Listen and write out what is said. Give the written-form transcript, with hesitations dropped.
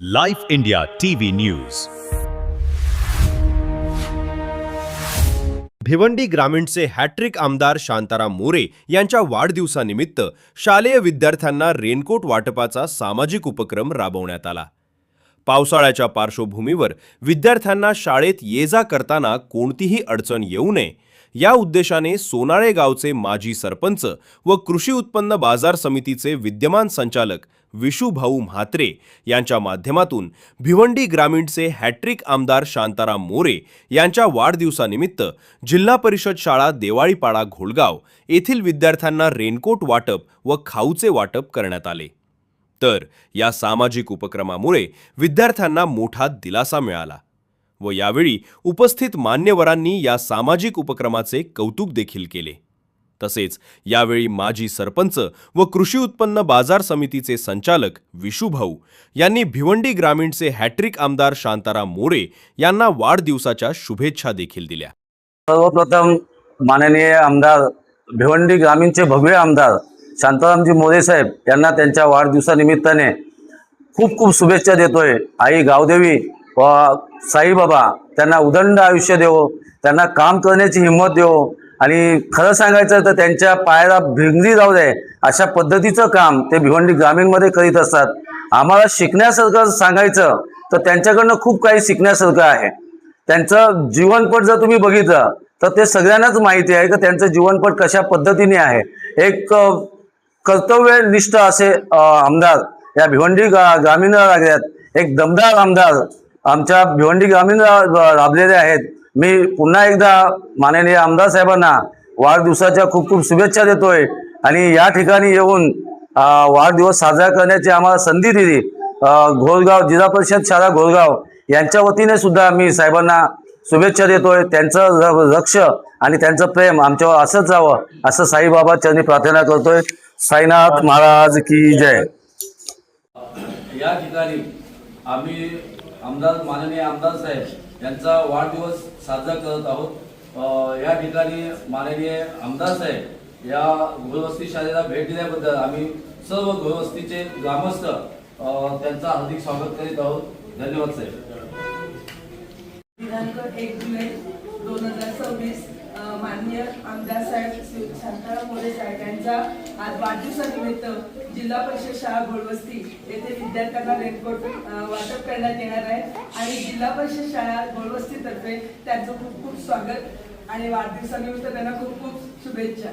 Life India TV news. Bhiwandi ग्रामीणचे hat trick आमदार शांताराम मोरे यांच्या वाढदिवसानिमित्त शालेय विद्यार्थ्यांना रेनकोट वाटपाचा सामाजिक उपक्रम राबवण्यात आला. पावसाळ्याच्या पार्श्वभूमीवर विद्यार्थ्यांना शाळेत ये-जा करताना कोणतीही अडचण येऊ नये या उद्देशाने सोनाळे गावचे माजी सरपंच व कृषी उत्पन्न बाजार समितीचे विद्यमान संचालक विशुभाऊ म्हात्रे यांच्या माध्यमातून भिवंडी ग्रामीणचे हॅट्रिक आमदार शांताराम मोरे यांच्या वाढदिवसानिमित्त जिल्हा परिषद शाळा देवाळीपाडा घोळगाव येथील विद्यार्थ्यांना रेनकोट वाटप व खाऊचे वाटप करण्यात आले. तर या सामाजिक उपक्रमामुळे विद्यार्थ्यांना मोठा दिलासा मिळाला व यावेळी उपस्थित मान्यवरांनी या सामाजिक उपक्रमाचे कौतुक देखील केले. तसेच यावेळी माजी सरपंच व कृषी उत्पन्न बाजार समितीचे संचालक विशुभाऊ यांनी भिवंडी ग्रामीणचे हॅट्रिक आमदार शांताराम मोरे यांना वाढदिवसाच्या शुभेच्छा देखील दिल्या. सर्वप्रथम माननीय आमदार भिवंडी ग्रामीणचे भव्य आमदार शांतारामजी मोरे साहेब यांना त्यांच्या वाढदिवसानिमित्ताने खूप खूप शुभेच्छा देतोय. आई गावदेवी व साईबाबा त्यांना उदंड आयुष्य देवो, त्यांना काम करण्याची हिंमत देवो आणि खरं सांगायचं तर त्यांच्या पायाला भिंगरी जाऊ दे अशा पद्धतीचं काम ते भिवंडी ग्रामीणमध्ये करीत असतात. आम्हाला शिकण्यासारखं सांगायचं तर त्यांच्याकडनं खूप काही शिकण्यासारखं आहे. त्यांचं जीवनपट जर तुम्ही बघितलं तर ते सगळ्यांनाच माहिती आहे की त्यांचं जीवनपट कशा पद्धतीने आहे. एक कर्तव्यनिष्ठ असे आमदार या भिवंडी ग्रामीणला लागल्यात. एक दमदार आमदार आमच्या भिवंडी ग्रामीण लाभलेले आहेत. मी पुन्हा एकदा माननीय आमदार साहेबांना वाढदिवसाच्या खूप खूप शुभेच्छा देतोय आणि या ठिकाणी येऊन वाढदिवस साजरा करण्याची आम्हाला संधी दिली. घोळगाव जिल्हा परिषद शाळा घोळगाव यांच्या वतीने सुद्धा मी साहेबांना शुभेच्छा देतोय. त्यांचं लक्ष आणि त्यांचं प्रेम आमच्यावर असंच जावं असं साईबाबा चरणी प्रार्थना करतोय. साईनाथ महाराज की जय. या ठिकाणी आम्ही माननीय आमदार साहेब यांचा वाढदिवस साजरा करत आहोत. या ठिकाणी माननीय आमदार साहेब या घोळवस्ती शाळेला भेट दिल्याबद्दल आम्ही सर्व घोळवस्तीचे ग्रामस्थ त्यांचा हार्दिक स्वागत करीत आहोत. धन्यवाद साहेब. दिनांक 1 जुलै 2026 माननीय आमदार साहेब शांताराम मोरे साहेब यांचा आज वाढदिवसानिमित्त जिल्हा परिषद शाळा घोळवस्ती येथे विद्यार्थ्यांना रेनकोट वाटप करण्यात येणार आहे आणि जिल्हा परिषद शाळा घोळवस्तीतर्फे त्यांचं खूप खूप स्वागत आणि वाढदिवसानिमित्त त्यांना खूप खूप शुभेच्छा.